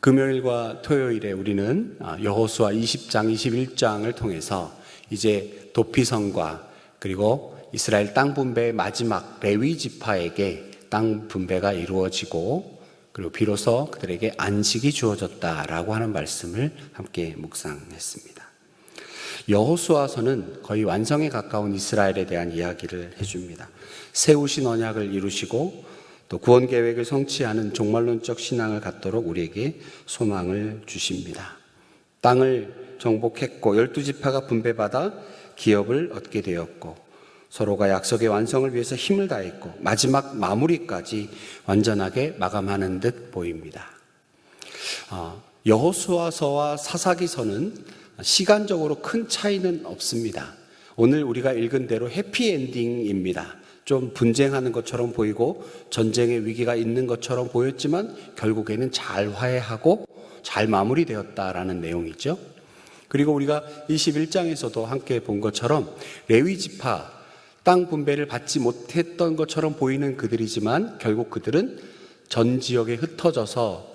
금요일과 토요일에 우리는 여호수아 20장, 21장을 통해서 이제 도피성과 그리고 이스라엘 땅 분배의 마지막 레위 지파에게 땅 분배가 이루어지고 그리고 비로소 그들에게 안식이 주어졌다라고 하는 말씀을 함께 묵상했습니다. 여호수아서는 거의 완성에 가까운 이스라엘에 대한 이야기를 해줍니다. 세우신 언약을 이루시고 또 구원 계획을 성취하는 종말론적 신앙을 갖도록 우리에게 소망을 주십니다. 땅을 정복했고 12지파가 분배받아 기업을 얻게 되었고 서로가 약속의 완성을 위해서 힘을 다했고 마지막 마무리까지 완전하게 마감하는 듯 보입니다. 여호수아서와 사사기서는 시간적으로 큰 차이는 없습니다. 오늘 우리가 읽은 대로 해피엔딩입니다. 좀 분쟁하는 것처럼 보이고 전쟁의 위기가 있는 것처럼 보였지만 결국에는 잘 화해하고 잘 마무리되었다라는 내용이죠. 그리고 우리가 21장에서도 함께 본 것처럼 레위 지파 땅 분배를 받지 못했던 것처럼 보이는 그들이지만 결국 그들은 전 지역에 흩어져서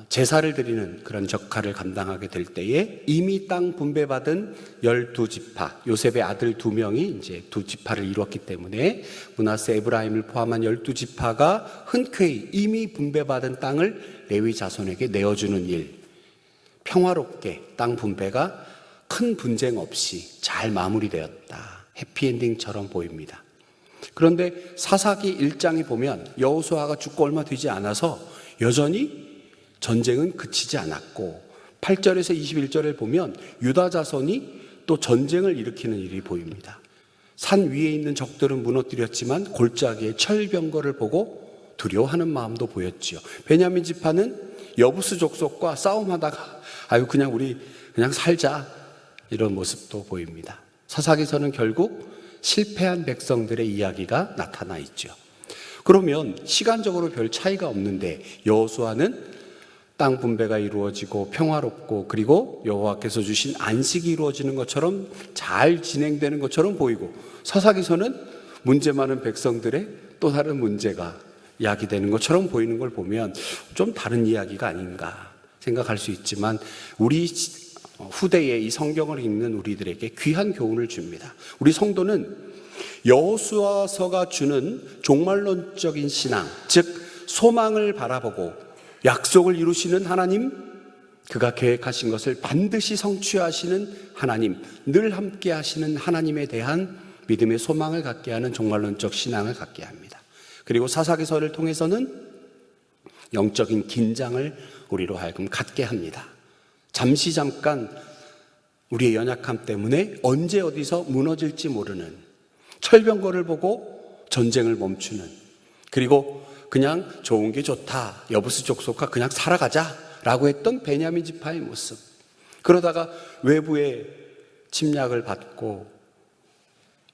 제사를 드리는 그런 역할을 감당하게 될 때에 이미 땅 분배받은 12지파, 요셉의 아들 2명이 이제 2지파를 이루었기 때문에 므낫세, 에브라임을 포함한 12지파가 흔쾌히 이미 분배받은 땅을 레위 자손에게 내어주는 일, 평화롭게 땅 분배가 큰 분쟁 없이 잘 마무리되었다. 해피엔딩처럼 보입니다. 그런데 사사기 1장에 보면 여호수아가 죽고 얼마 되지 않아서 여전히 전쟁은 그치지 않았고 8절에서 21절을 보면 유다 자손이 또 전쟁을 일으키는 일이 보입니다. 산 위에 있는 적들은 무너뜨렸지만 골짜기의 철병거를 보고 두려워하는 마음도 보였지요. 베냐민 지파는 여부스 족속과 싸움하다가 우리 그냥 살자 이런 모습도 보입니다. 사사기서는 결국 실패한 백성들의 이야기가 나타나 있죠. 그러면 시간적으로 별 차이가 없는데 여호수아는 땅 분배가 이루어지고 평화롭고 그리고 여호와께서 주신 안식이 이루어지는 것처럼 잘 진행되는 것처럼 보이고 사사기서는 문제 많은 백성들의 또 다른 문제가 이야기되는 것처럼 보이는 걸 보면 좀 다른 이야기가 아닌가 생각할 수 있지만 우리 후대에 이 성경을 읽는 우리들에게 귀한 교훈을 줍니다. 우리 성도는 여호수아서가 주는 종말론적인 신앙, 즉 소망을 바라보고 약속을 이루시는 하나님, 그가 계획하신 것을 반드시 성취하시는 하나님, 늘 함께 하시는 하나님에 대한 믿음의 소망을 갖게 하는 종말론적 신앙을 갖게 합니다. 그리고 사사기서를 통해서는 영적인 긴장을 우리로 하여금 갖게 합니다. 잠깐 우리의 연약함 때문에 언제 어디서 무너질지 모르는 철병거를 보고 전쟁을 멈추는, 그리고 그냥 좋은 게 좋다, 여부스 족속과 그냥 살아가자 라고 했던 베냐민 지파의 모습, 그러다가 외부의 침략을 받고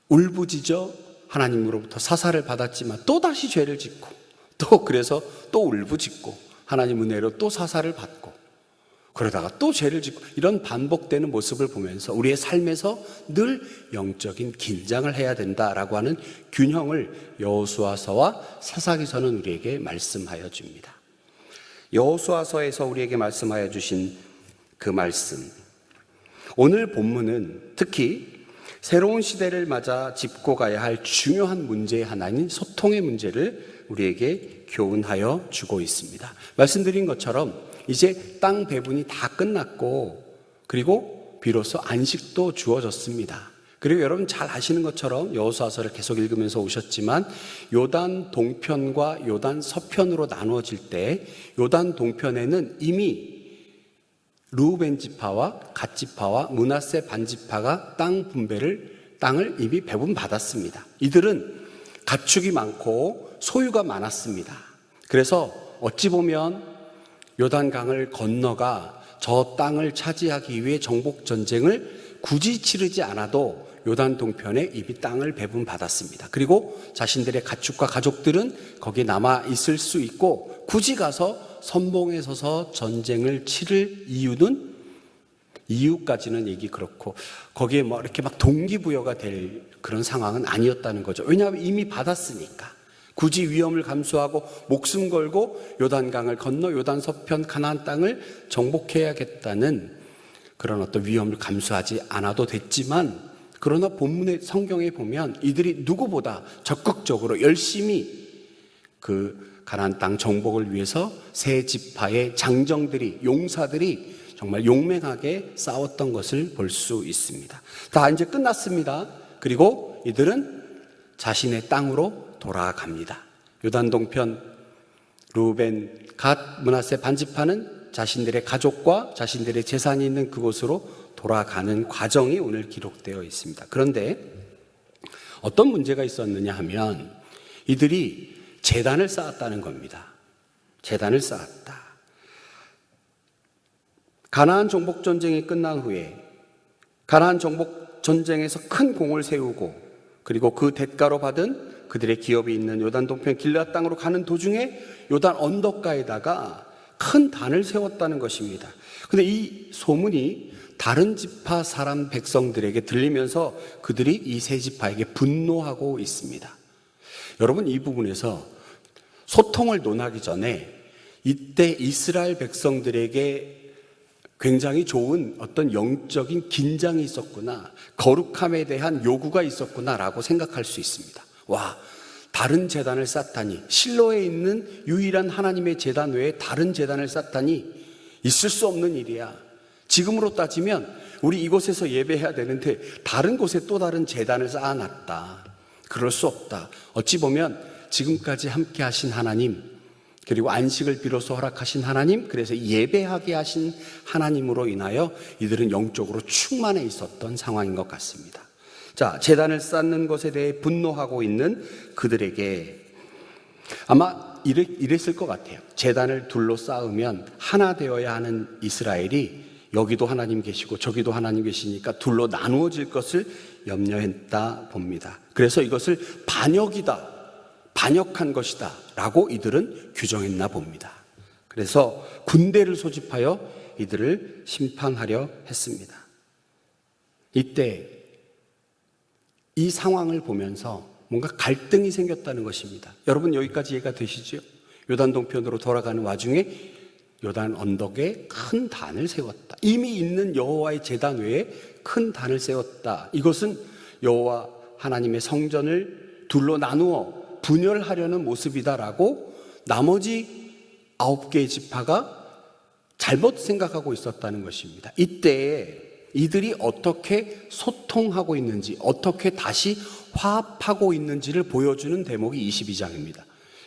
울부짖어 하나님으로부터 사사를 받았지만 또다시 죄를 짓고 그래서 또 울부짖고 하나님 은혜로 또 사사를 받고 그러다가 또 죄를 짓고 이런 반복되는 모습을 보면서 우리의 삶에서 늘 영적인 긴장을 해야 된다라고 하는 균형을 여호수아서와 사사기서는 우리에게 말씀하여 줍니다. 여호수아서에서 우리에게 말씀하여 주신 그 말씀, 오늘 본문은 특히 새로운 시대를 맞아 짚고 가야 할 중요한 문제의 하나인 소통의 문제를 우리에게 교훈하여 주고 있습니다. 말씀드린 것처럼 이제 땅 배분이 다 끝났고 그리고 비로소 안식도 주어졌습니다. 그리고 여러분 잘 아시는 것처럼 여호수아서를 계속 읽으면서 오셨지만 요단 동편과 요단 서편으로 나누어질 때 요단 동편에는 이미 르우벤 지파와 갓 지파와 므낫세 반 지파가 땅을 이미 배분받았습니다. 이들은 가축이 많고 소유가 많았습니다. 그래서 어찌 보면 요단강을 건너가 저 땅을 차지하기 위해 정복 전쟁을 굳이 치르지 않아도 요단 동편에 이미 땅을 배분받았습니다. 그리고 자신들의 가축과 가족들은 거기에 남아 있을 수 있고 굳이 가서 선봉에 서서 전쟁을 치를 이유까지는 얘기 그렇고 거기에 이렇게 동기부여가 될 그런 상황은 아니었다는 거죠. 왜냐하면 이미 받았으니까. 굳이 위험을 감수하고 목숨 걸고 요단강을 건너 요단 서편 가나안 땅을 정복해야겠다는 그런 어떤 위험을 감수하지 않아도 됐지만, 그러나 본문의 성경에 보면 이들이 누구보다 적극적으로 열심히 그 가나안 땅 정복을 위해서 세 지파의 장정들이, 용사들이 정말 용맹하게 싸웠던 것을 볼 수 있습니다. 다 이제 끝났습니다. 그리고 이들은 자신의 땅으로 돌아갑니다. 요단 동편 루벤, 갓, 므낫세 반지파는 자신들의 가족과 자신들의 재산이 있는 그곳으로 돌아가는 과정이 오늘 기록되어 있습니다. 그런데 어떤 문제가 있었느냐 하면 이들이 제단을 쌓았다는 겁니다. 제단을 쌓았다. 가나안 정복 전쟁이 끝난 후에 가나안 정복 전쟁에서 큰 공을 세우고 그리고 그 대가로 받은 그들의 기업이 있는 요단 동편 길앗 땅으로 가는 도중에 요단 언덕가에다가 큰 단을 세웠다는 것입니다. 그런데 이 소문이 다른 지파 사람 백성들에게 들리면서 그들이 이 세 지파에게 분노하고 있습니다. 여러분, 이 부분에서 소통을 논하기 전에 이때 이스라엘 백성들에게 굉장히 좋은 어떤 영적인 긴장이 있었구나, 거룩함에 대한 요구가 있었구나라고 생각할 수 있습니다. 와, 다른 제단을 쌓다니, 실로에 있는 유일한 하나님의 제단 외에 다른 제단을 쌓다니 있을 수 없는 일이야. 지금으로 따지면 우리 이곳에서 예배해야 되는데 다른 곳에 또 다른 제단을 쌓아놨다. 그럴 수 없다. 어찌 보면 지금까지 함께 하신 하나님, 그리고 안식을 비로소 허락하신 하나님, 그래서 예배하게 하신 하나님으로 인하여 이들은 영적으로 충만해 있었던 상황인 것 같습니다. 자, 제단을 쌓는 것에 대해 분노하고 있는 그들에게 아마 이랬을 것 같아요. 제단을 둘러싸으면 하나 되어야 하는 이스라엘이 여기도 하나님 계시고 저기도 하나님 계시니까 둘로 나누어질 것을 염려했다 봅니다. 그래서 이것을 반역이다, 반역한 것이다 라고 이들은 규정했나 봅니다. 그래서 군대를 소집하여 이들을 심판하려 했습니다. 이때 이 상황을 보면서 뭔가 갈등이 생겼다는 것입니다. 여러분, 여기까지 이해가 되시죠? 요단 동편으로 돌아가는 와중에 요단 언덕에 큰 단을 세웠다. 이미 있는 여호와의 제단 외에 큰 단을 세웠다. 이것은 여호와 하나님의 성전을 둘로 나누어 분열하려는 모습이다라고 나머지 9개의 지파가 잘못 생각하고 있었다는 것입니다. 이때 이들이 어떻게 소통하고 있는지, 어떻게 다시 화합하고 있는지를 보여주는 대목이 22장입니다.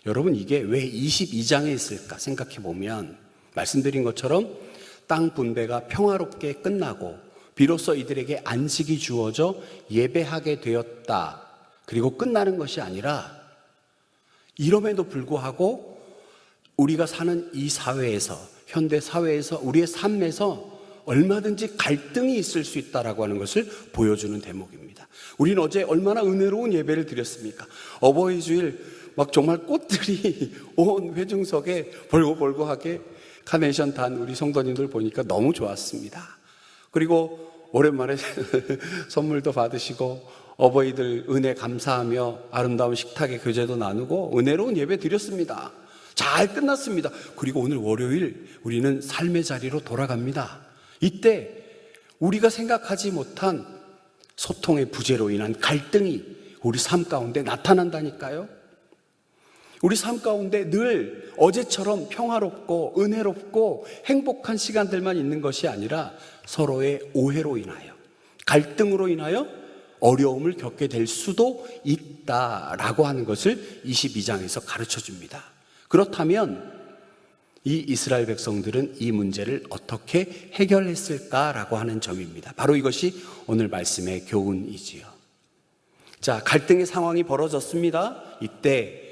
여러분, 이게 왜 22장에 있을까 생각해 보면 말씀드린 것처럼 땅 분배가 평화롭게 끝나고 비로소 이들에게 안식이 주어져 예배하게 되었다. 그리고 끝나는 것이 아니라 이럼에도 불구하고 우리가 사는 이 사회에서, 현대 사회에서, 우리의 삶에서 얼마든지 갈등이 있을 수 있다라고 하는 것을 보여주는 대목입니다. 우리는 어제 얼마나 은혜로운 예배를 드렸습니까? 어버이 주일 막 정말 꽃들이 온 회중석에 벌고벌고하게 카네이션 단 우리 성도님들 보니까 너무 좋았습니다. 그리고 오랜만에 선물도 받으시고 어버이들 은혜 감사하며 아름다운 식탁의 교제도 나누고 은혜로운 예배 드렸습니다. 잘 끝났습니다. 그리고 오늘 월요일 우리는 삶의 자리로 돌아갑니다. 이때 우리가 생각하지 못한 소통의 부재로 인한 갈등이 우리 삶 가운데 나타난다니까요. 우리 삶 가운데 늘 어제처럼 평화롭고 은혜롭고 행복한 시간들만 있는 것이 아니라 서로의 오해로 인하여, 갈등으로 인하여 어려움을 겪게 될 수도 있다라고 하는 것을 22장에서 가르쳐 줍니다. 그렇다면 이 이스라엘 백성들은 이 문제를 어떻게 해결했을까라고 하는 점입니다. 바로 이것이 오늘 말씀의 교훈이지요. 자, 갈등의 상황이 벌어졌습니다. 이때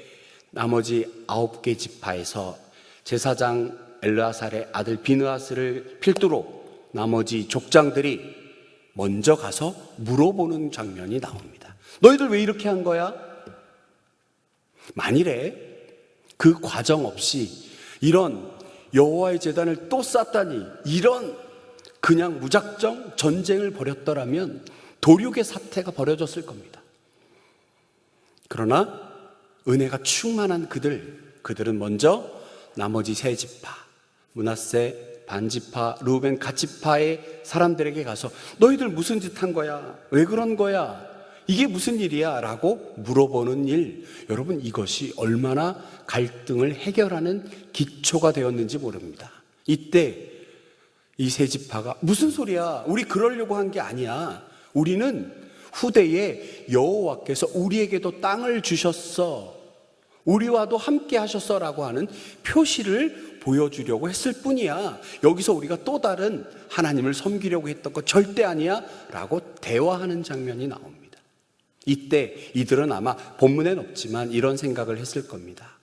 나머지 9개 지파에서 제사장 엘르아살의 아들 비느하스를 필두로 나머지 족장들이 먼저 가서 물어보는 장면이 나옵니다. 너희들 왜 이렇게 한 거야? 만일에 그 과정 없이 이런 여호와의 제단을 또 쌓다니, 이런 그냥 무작정 전쟁을 벌였더라면 도륙의 사태가 벌어졌을 겁니다. 그러나 은혜가 충만한 그들은 먼저 나머지 세 지파, 므낫세 반지파, 르우벤 갓지파의 사람들에게 가서 너희들 무슨 짓 한 거야? 왜 그런 거야? 이게 무슨 일이야? 라고 물어보는 일. 여러분, 이것이 얼마나 갈등을 해결하는 기초가 되었는지 모릅니다. 이때 이 세 지파가 무슨 소리야? 우리 그러려고 한 게 아니야. 우리는 후대에 여호와께서 우리에게도 땅을 주셨어. 우리와도 함께 하셨어라고 하는 표시를 보여주려고 했을 뿐이야. 여기서 우리가 또 다른 하나님을 섬기려고 했던 거 절대 아니야 라고 대화하는 장면이 나옵니다. 이때 이들은 아마 본문엔 없지만 이런 생각을 했을 겁니다.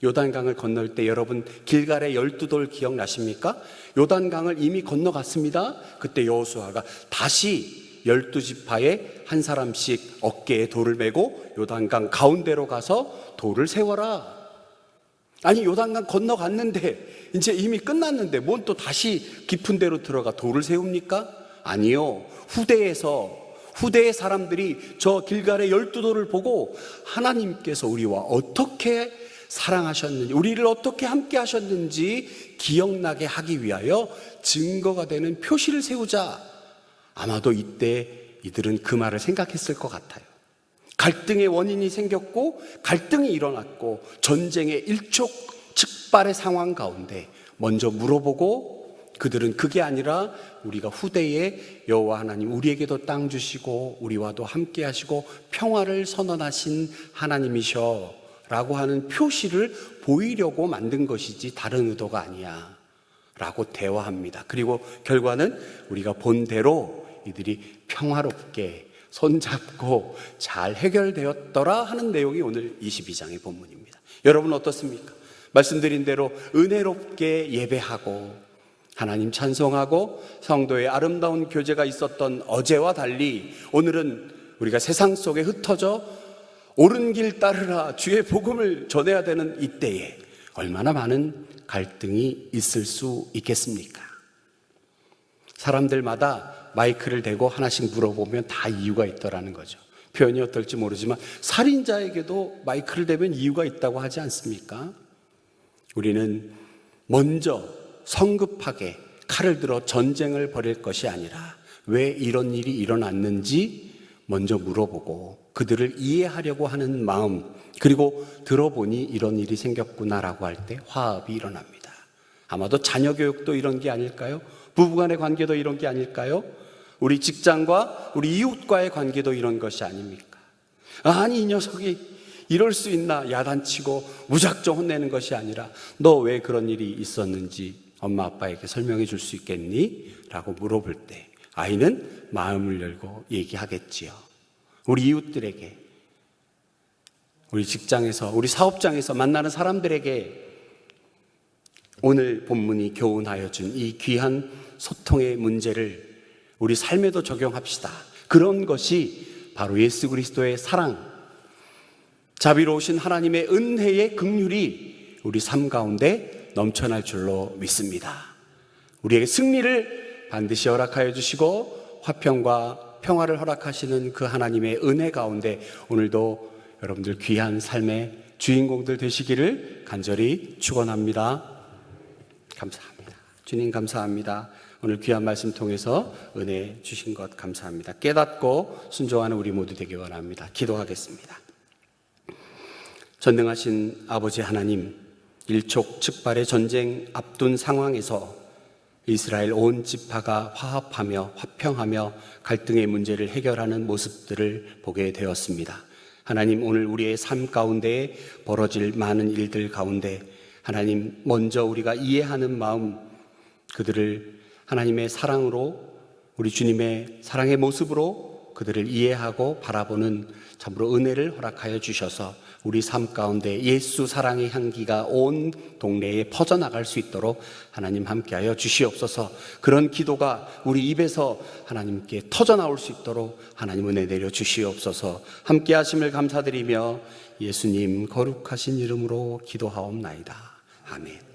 요단강을 건널 때 여러분 길갈의 12돌 기억나십니까? 요단강을 이미 건너갔습니다. 그때 여호수아가 다시 12지파에 한 사람씩 어깨에 돌을 메고 요단강 가운데로 가서 돌을 세워라. 아니, 요단강 건너갔는데 이제 이미 끝났는데 뭔 또 다시 깊은 데로 들어가 돌을 세웁니까? 아니요. 후대의 사람들이 저 길갈의 12돌을 보고 하나님께서 우리와 어떻게 사랑하셨는지, 우리를 어떻게 함께 하셨는지 기억나게 하기 위하여 증거가 되는 표시를 세우자. 아마도 이때 이들은 그 말을 생각했을 것 같아요. 갈등의 원인이 생겼고 갈등이 일어났고 전쟁의 일촉즉발의 상황 가운데 먼저 물어보고 그들은 그게 아니라 우리가 후대에 여호와 하나님 우리에게도 땅 주시고 우리와도 함께 하시고 평화를 선언하신 하나님이셔 라고 하는 표시를 보이려고 만든 것이지 다른 의도가 아니야 라고 대화합니다. 그리고 결과는 우리가 본 대로 이들이 평화롭게 손잡고 잘 해결되었더라 하는 내용이 오늘 22장의 본문입니다. 여러분 어떻습니까? 말씀드린 대로 은혜롭게 예배하고 하나님 찬송하고 성도의 아름다운 교제가 있었던 어제와 달리 오늘은 우리가 세상 속에 흩어져 옳은 길 따르라 주의 복음을 전해야 되는 이때에 얼마나 많은 갈등이 있을 수 있겠습니까? 사람들마다 마이크를 대고 하나씩 물어보면 다 이유가 있더라는 거죠. 표현이 어떨지 모르지만 살인자에게도 마이크를 대면 이유가 있다고 하지 않습니까? 우리는 먼저 성급하게 칼을 들어 전쟁을 벌일 것이 아니라 왜 이런 일이 일어났는지 먼저 물어보고 그들을 이해하려고 하는 마음, 그리고 들어보니 이런 일이 생겼구나라고 할 때 화합이 일어납니다. 아마도 자녀 교육도 이런 게 아닐까요? 부부간의 관계도 이런 게 아닐까요? 우리 직장과 우리 이웃과의 관계도 이런 것이 아닙니까? 아니, 이 녀석이 이럴 수 있나 야단치고 무작정 혼내는 것이 아니라 너 왜 그런 일이 있었는지 엄마 아빠에게 설명해 줄 수 있겠니? 라고 물어볼 때 아이는 마음을 열고 얘기하겠지요. 우리 이웃들에게, 우리 직장에서, 우리 사업장에서 만나는 사람들에게 오늘 본문이 교훈하여 준 이 귀한 소통의 문제를 우리 삶에도 적용합시다. 그런 것이 바로 예수 그리스도의 사랑, 자비로우신 하나님의 은혜의 긍휼이 우리 삶 가운데 넘쳐날 줄로 믿습니다. 우리에게 승리를 반드시 허락하여 주시고 화평과 평화를 허락하시는 그 하나님의 은혜 가운데 오늘도 여러분들 귀한 삶의 주인공들 되시기를 간절히 축원합니다. 감사합니다. 주님 감사합니다. 오늘 귀한 말씀 통해서 은혜 주신 것 감사합니다. 깨닫고 순종하는 우리 모두 되기 원합니다. 기도하겠습니다. 전능하신 아버지 하나님, 일촉즉발의 전쟁 앞둔 상황에서 이스라엘 온 지파가 화합하며 화평하며 갈등의 문제를 해결하는 모습들을 보게 되었습니다. 하나님, 오늘 우리의 삶 가운데 벌어질 많은 일들 가운데 하나님, 먼저 우리가 이해하는 마음, 그들을 하나님의 사랑으로, 우리 주님의 사랑의 모습으로 그들을 이해하고 바라보는 참으로 은혜를 허락하여 주셔서 우리 삶 가운데 예수 사랑의 향기가 온 동네에 퍼져나갈 수 있도록 하나님 함께하여 주시옵소서. 그런 기도가 우리 입에서 하나님께 터져나올 수 있도록 하나님 은혜 내려 주시옵소서. 함께 하심을 감사드리며 예수님 거룩하신 이름으로 기도하옵나이다. 아멘.